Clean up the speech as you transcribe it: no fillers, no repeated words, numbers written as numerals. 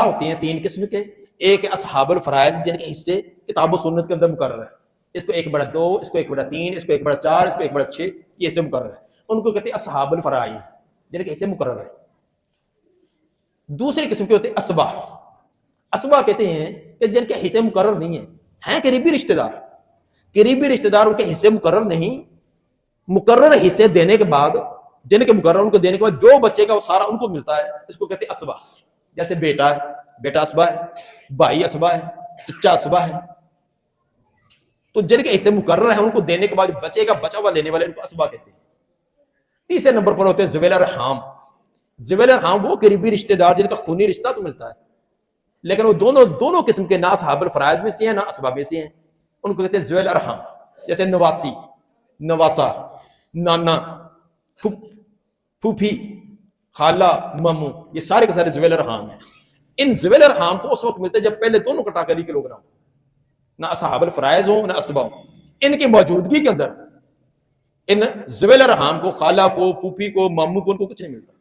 ہوتے ہیں تین قسم کے. ایک اصحاب الفرائض جن کے حصے کتاب و سنت کے اندر مقرر ہے. اس کو 1/2، اس کو 1/3، اس کو 1/4، اس کو 1/6 یہ حصے مقرر ہے. ان کو کہتے ہیں اصحاب الفرائض جن کے حصے مقرر ہے. دوسری قسم کے ہوتے ہیں اسبا. اسبا کہتے ہیں کہ جن کے حصے مقرر نہیں ہیں قریبی رشتہ دار. قریبی رشتہ دار ان کے حصے مقرر نہیں. مقرر حصے دینے کے بعد جن کے مقرر ان کو دینے کے بعد جو بچے کا وہ سارا ان کو ملتا ہے. اس کو کہتے ہیں اسبا. جیسے بیٹا ہے، بیٹا اسبا ہے، بھائی اسبا ہے، چچا اسبا ہے. تو جن کے حصے مقرر ہیں ان کو دینے کے بعد بچے کا بچا ہوا لینے والے ان کو اسبا کہتے ہیں. تیسرے نمبر پر ہوتے ہیں ذویل ارحام. ذویل ارحام وہ قریبی رشتہ دار جن کا خونی رشتہ تو ملتا ہے لیکن وہ دونوں قسم کے نہ اصحاب الفرائض میں سے ہیں نہ اسباب میں سے ہیں. ان کو کہتے ہیں ذویل ارحام. جیسے نواسی، نواسا، نانا، پھوپھی، خالہ، ماموں، یہ سارے کے سارے ذویل ارحام ہیں. ان ذویل ارحام کو اس وقت ملتے ہیں جب پہلے دونوں کیٹیگری کے لوگ نہ ہوں، نہ اصحاب الفرائض ہوں نہ اسبا ہوں. ان کی موجودگی کے اندر ان ذویل ارحام کو، خالہ کو، پھوپھی کو، ماموں کو ان کو کچھ نہیں ملتا.